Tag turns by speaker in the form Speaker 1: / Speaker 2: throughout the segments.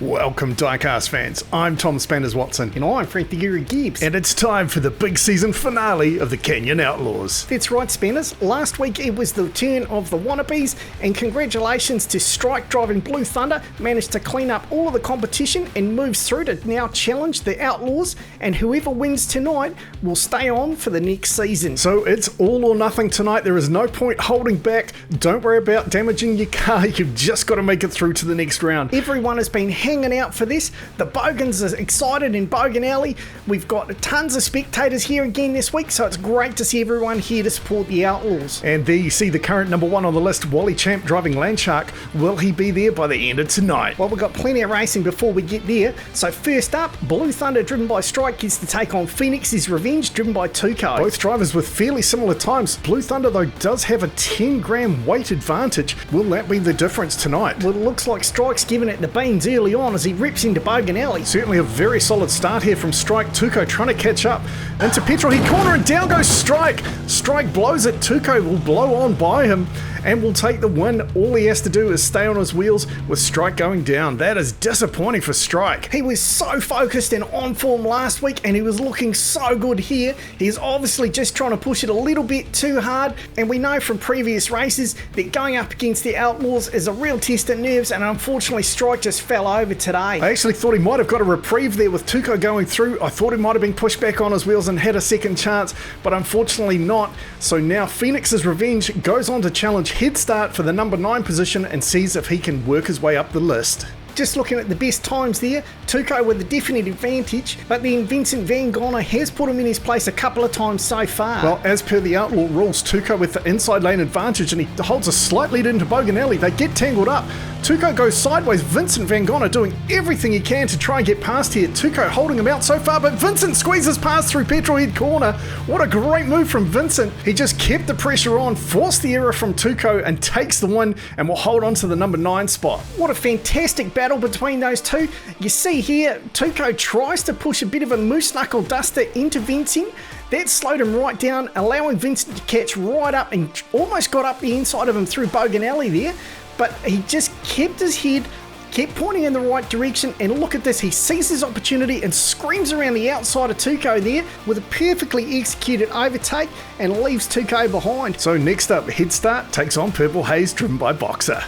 Speaker 1: Welcome Diecast fans, I'm Thom Spanners Watson.
Speaker 2: And I'm Frank the Guru Gibbs.
Speaker 1: And it's time for the big season finale of the Canyon Outlaws.
Speaker 2: That's right, Spanners. Last week it was the turn of the Wannabes, and congratulations to Strike driving Blue Thunder, managed to clean up all of the competition and moves through to now challenge the Outlaws, and whoever wins tonight will stay on for the next season.
Speaker 1: So it's all or nothing tonight, there is no point holding back. Don't worry about damaging your car, you've just got to make it through to the next round.
Speaker 2: Everyone has been hanging out for this. The Bogans are excited in Bogan Alley. We've got tons of spectators here again this week, so it's great to see everyone here to support the Outlaws.
Speaker 1: And there you see the current number one on the list, Wally Champ driving Landshark. Will he be there by the end of tonight?
Speaker 2: Well, we've got plenty of racing before we get there. So first up, Blue Thunder driven by Strike gets to take on Phoenix's Revenge driven by Tuco.
Speaker 1: Both drivers with fairly similar times. Blue Thunder though does have a 10 gram weight advantage. Will that be the difference tonight?
Speaker 2: Well, it looks like Strike's giving it the beans early on as he rips into Bogan Alley.
Speaker 1: Certainly a very solid start here from Strike. Tuco trying to catch up into petrol heat corner, and down goes Strike. Strike blows it. Tuco will blow on by him and will take the win. All he has to do is stay on his wheels with Strike going down. That is disappointing for Strike.
Speaker 2: He was so focused and on form last week, and he was looking so good here. He's obviously just trying to push it a little bit too hard, and we know from previous races that going up against the Outlaws is a real test of nerves, and unfortunately Strike just fell over today.
Speaker 1: I actually thought he might have got a reprieve there with Tuco going through. I thought he might have been pushed back on his wheels and had a second chance, but unfortunately not. So now Phoenix's Revenge goes on to challenge Head Start for the number 9 position and sees if he can work his way up the list.
Speaker 2: Just looking at the best times there, Tuco with a definite advantage, but then Vincent Van Gogh has put him in his place a couple of times so far.
Speaker 1: Well, as per the Outlaw rules, Tuco with the inside lane advantage, and he holds a slight lead into Bogan Alley. They get tangled up. Tuco goes sideways. Vincent Van Gogh doing everything he can to try and get past here. Tuco holding him out so far, but Vincent squeezes past through Petrolhead corner. What a great move from Vincent. He just kept the pressure on, forced the error from Tuco, and takes the win, and will hold on to the number 9 spot.
Speaker 2: What a fantastic battle between those two. You see here, Tuco tries to push a bit of a moose knuckle duster into Vincent. That slowed him right down, allowing Vincent to catch right up and almost got up the inside of him through Bogan Alley there. But he just kept his head, kept pointing in the right direction, and look at this, he sees his opportunity and screams around the outside of Tuco there with a perfectly executed overtake and leaves Tuco behind.
Speaker 1: So next up, Head Start takes on Purple Haze driven by Boxer.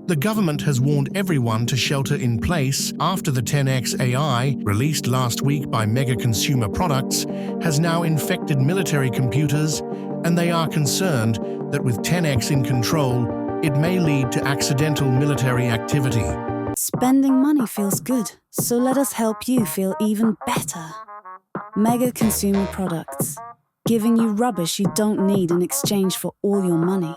Speaker 3: The government has warned everyone to shelter in place after the 10X AI, released last week by Mega Consumer Products, has now infected military computers, and they are concerned that with 10X in control, it may lead to accidental military activity.
Speaker 4: Spending money feels good, so let us help you feel even better. Mega Consumer Products, giving you rubbish you don't need in exchange for all your money.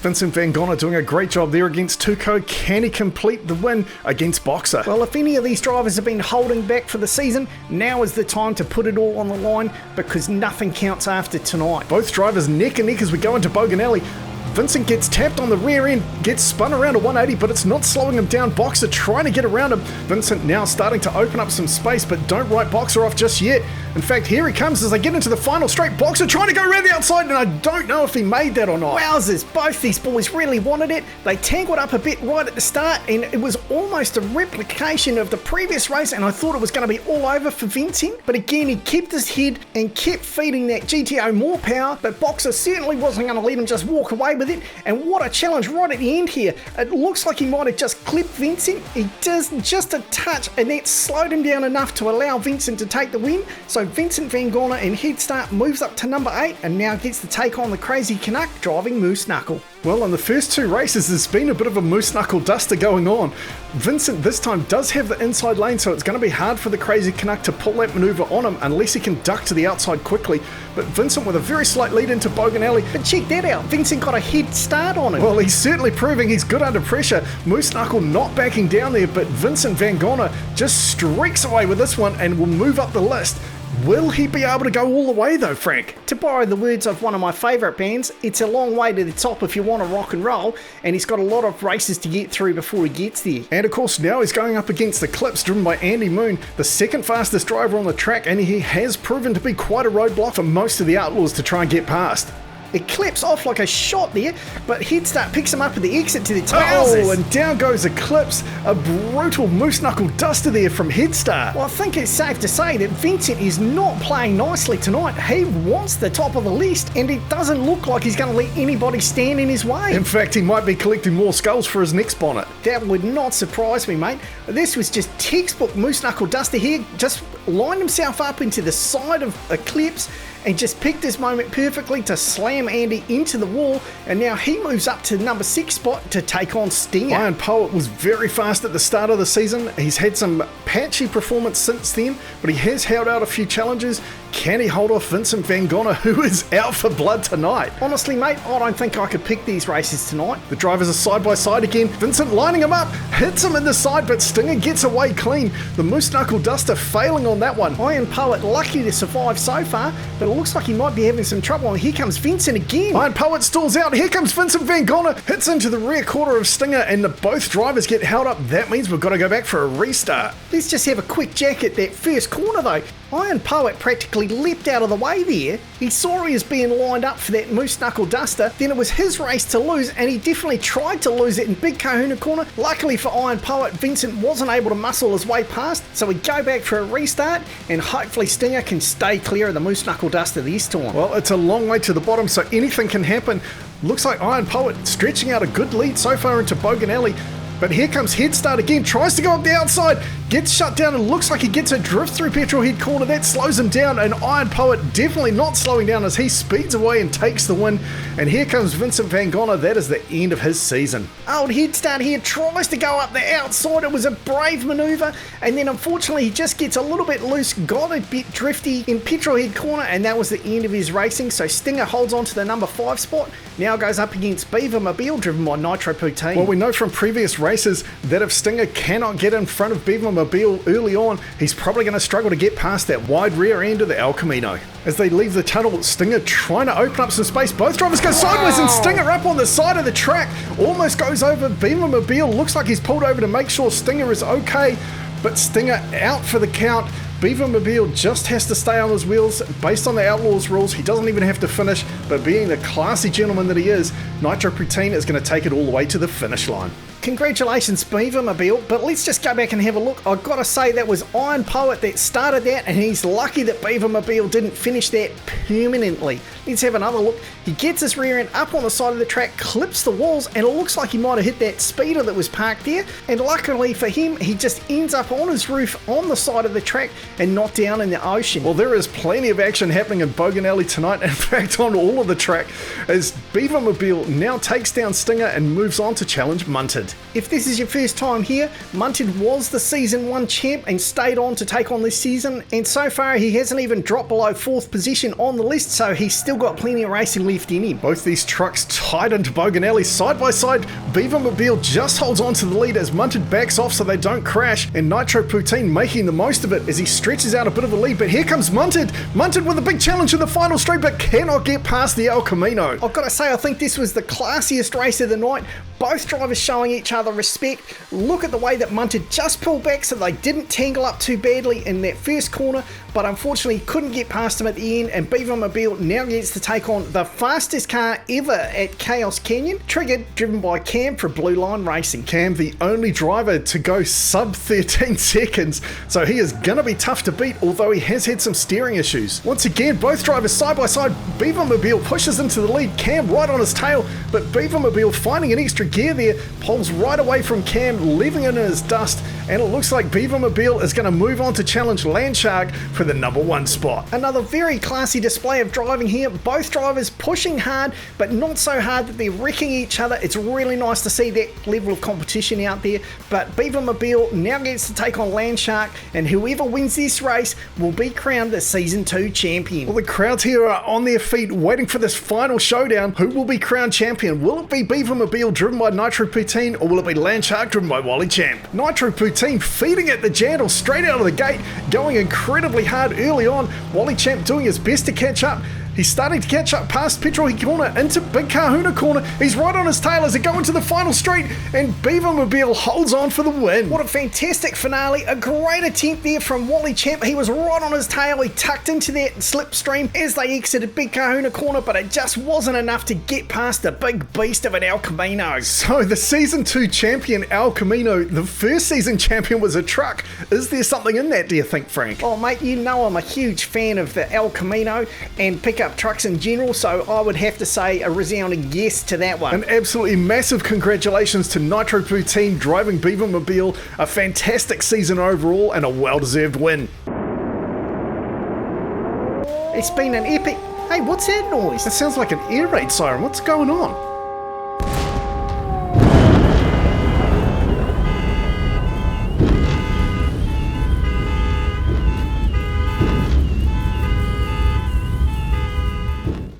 Speaker 1: Vincent Van Gogh doing a great job there against Tuco. Can he complete the win against Boxer?
Speaker 2: Well, if any of these drivers have been holding back for the season, now is the time to put it all on the line, because nothing counts after tonight.
Speaker 1: Both drivers neck and neck as we go into Bogan Alley. Vincent gets tapped on the rear end, gets spun around a 180, but it's not slowing him down. Boxer trying to get around him. Vincent now starting to open up some space, but don't write Boxer off just yet. In fact, here he comes as they get into the final straight. Boxer trying to go around the outside, and I don't know if he made that or not.
Speaker 2: Wowzers, both these boys really wanted it. They tangled up a bit right at the start, and it was almost a replication of the previous race, and I thought it was going to be all over for Vincent. But again, he kept his head and kept feeding that GTO more power, but Boxer certainly wasn't going to let him just walk away with it. And what a challenge right at the end here. It looks like he might have just clipped Vincent. He does just a touch, and that slowed him down enough to allow Vincent to take the win. So Vincent Van Gogh in Head Start moves up to number 8 and now gets to take on the Crazy Canuck driving Moose Knuckle.
Speaker 1: Well, in the first 2 races, there's been a bit of a moose knuckle duster going on. Vincent this time does have the inside lane, so it's going to be hard for the Crazy Canuck to pull that maneuver on him unless he can duck to the outside quickly. But Vincent with a very slight lead into Bogan Alley.
Speaker 2: But check that out, Vincent got a head start on him.
Speaker 1: Well, he's certainly proving he's good under pressure. Moose Knuckle not backing down there, but Vincent Van Gogh just streaks away with this one and will move up the list. Will he be able to go all the way though, Frank?
Speaker 2: To borrow the words of one of my favourite bands, it's a long way to the top if you want to rock and roll, and he's got a lot of races to get through before he gets there.
Speaker 1: And of course now he's going up against the Clips driven by Andy Moon, the second fastest driver on the track, and he has proven to be quite a roadblock for most of the Outlaws to try and get past.
Speaker 2: It clips off like a shot there, but Head Start picks him up at the exit to the tails.
Speaker 1: Oh, and down goes Eclipse. A brutal moose knuckle duster there from Head Start.
Speaker 2: Well, I think it's safe to say that Vincent is not playing nicely tonight. He wants the top of the list, and it doesn't look like he's going to let anybody stand in his way.
Speaker 1: In fact, he might be collecting more skulls for his next bonnet.
Speaker 2: That would not surprise me, mate. This was just textbook moose knuckle duster here. Just lined himself up into the side of Eclipse and just picked his moment perfectly to slam Andy into the wall, and now he moves up to the number 6 spot to take on Stinger.
Speaker 1: Iron Poet was very fast at the start of the season. He's had some patchy performance since then, but he has held out a few challenges. Can he hold off Vincent Van Gogh, who is out for blood tonight?
Speaker 2: Honestly, mate, I don't think I could pick these races tonight.
Speaker 1: The drivers are side by side again. Vincent lining him up, hits him in the side, but Stinger gets away clean. The Moose Knuckle Duster failing on that one.
Speaker 2: Iron Poet lucky to survive so far, but it looks like he might be having some trouble. And here comes Vincent again.
Speaker 1: Iron Poet stalls out. Here comes Vincent Van Gogh, hits into the rear quarter of Stinger, and both drivers get held up. That means we've got to go back for a restart.
Speaker 2: Let's just have a quick jack at that first corner though. Iron Poet practically leapt out of the way there. He saw he was being lined up for that Moose Knuckle Duster, then it was his race to lose, and he definitely tried to lose it in Big Kahuna Corner. Luckily for Iron Poet, Vincent wasn't able to muscle his way past, so we go back for a restart, and hopefully Stinger can stay clear of the Moose Knuckle Duster this time.
Speaker 1: Well, it's a long way to the bottom, so anything can happen. Looks like Iron Poet stretching out a good lead so far into Bogan Alley. But here comes Head Start again, tries to go up the outside, gets shut down, and looks like he gets a drift through Petrol Head Corner. That slows him down, and Iron Poet definitely not slowing down as he speeds away and takes the win. And here comes Vincent Van Gogh. That is the end of his season.
Speaker 2: Old Head Start here tries to go up the outside. It was a brave manoeuvre, and then unfortunately he just gets a little bit loose, got a bit drifty in Petrol Head Corner, and that was the end of his racing. So Stinger holds on to the number 5 spot, now goes up against Beaver Mobile, driven by Nitro Poutine.
Speaker 1: Well, we know from previous races that if Stinger cannot get in front of Beaver Mobile early on, he's probably going to struggle to get past that wide rear end of the El Camino. As they leave the tunnel, Stinger trying to open up some space. Both drivers go sideways, and Stinger up on the side of the track. Almost goes over Beaver Mobile. Looks like he's pulled over to make sure Stinger is okay, but Stinger out for the count. Beaver Mobile just has to stay on his wheels. Based on the Outlaws rules, he doesn't even have to finish, but being the classy gentleman that he is, Nitro Poutine is going to take it all the way to the finish line.
Speaker 2: Congratulations, Beaver Mobile, but let's just go back and have a look. I've got to say that was Iron Poet that started that, and he's lucky that Beaver Mobile didn't finish that permanently. Let's have another look. He gets his rear end up on the side of the track, clips the walls, and it looks like he might have hit that speeder that was parked there, and luckily for him, he just ends up on his roof on the side of the track and not down in the ocean.
Speaker 1: Well, there is plenty of action happening in Bogan Alley tonight, in fact on all of the track, as Beaver Mobile now takes down Stinger and moves on to challenge Munted.
Speaker 2: If this is your first time here, Munted was the Season 1 champ and stayed on to take on this season, and so far he hasn't even dropped below 4th position on the list, so he's still got plenty of racing left in him.
Speaker 1: Both these trucks tied into Bogan Alley side by side. Beaver Mobile just holds on to the lead as Munted backs off so they don't crash, and Nitro Poutine making the most of it as he stretches out a bit of a lead, but here comes Munted. Munted with a big challenge in the final straight, but cannot get past the El Camino.
Speaker 2: I've got to say, I think this was the classiest race of the night. Both drivers showing each other respect. Look at the way that Munted just pulled back so they didn't tangle up too badly in that first corner, but unfortunately couldn't get past him at the end, and Beaver Mobile now gets to take on the fastest car ever at Chaos Canyon, Triggered, driven by Cam for Blue Line Racing.
Speaker 1: Cam, the only driver to go sub 13 seconds, so he is going to be tough to beat, although he has had some steering issues. Once again, both drivers side by side. Beaver Mobile pushes into the lead, Cam right on his tail, but Beaver Mobile finding an extra gear there, pulls right away from Cam, leaving it in his dust, and it looks like Beaver Mobile is going to move on to challenge Landshark for the number 1 spot.
Speaker 2: Another very classy display of driving here, both drivers pushing hard, but not so hard that they're wrecking each other. It's really nice to see that level of competition out there, but Beaver Mobile now gets to take on Landshark, and whoever wins this race will be crowned the Season 2 champion.
Speaker 1: Well, the crowds here are on their feet waiting for this final showdown. Who will be crowned champion? Will it be Beaver Mobile driven by Nitro Poutine, or will it be Landshark driven by Wally Champ? Nitro Poutine feeding at the Jandal straight out of the gate, going incredibly hard early on. Wally Champ doing his best to catch up. He's starting to catch up past Petrol Corner into Big Kahuna Corner. He's right on his tail as they go into the final straight, and Beavermobile holds on for the win.
Speaker 2: What a fantastic finale. A great attempt there from Wally Champ. He was right on his tail. He tucked into that slipstream as they exited Big Kahuna Corner, but it just wasn't enough to get past the big beast of an El Camino.
Speaker 1: So the Season 2 champion, El Camino, the first season champion was a truck. Is there something in that, do you think, Frank?
Speaker 2: Oh, mate, you know I'm a huge fan of the El Camino and pickup trucks in general, so I would have to say a resounding yes to that one.
Speaker 1: An absolutely massive congratulations to Nitro Poo team driving Beavermobile. A fantastic season overall and a well-deserved win.
Speaker 2: It's been an epic... Hey, what's that noise?
Speaker 1: That sounds like an air raid siren. What's going on?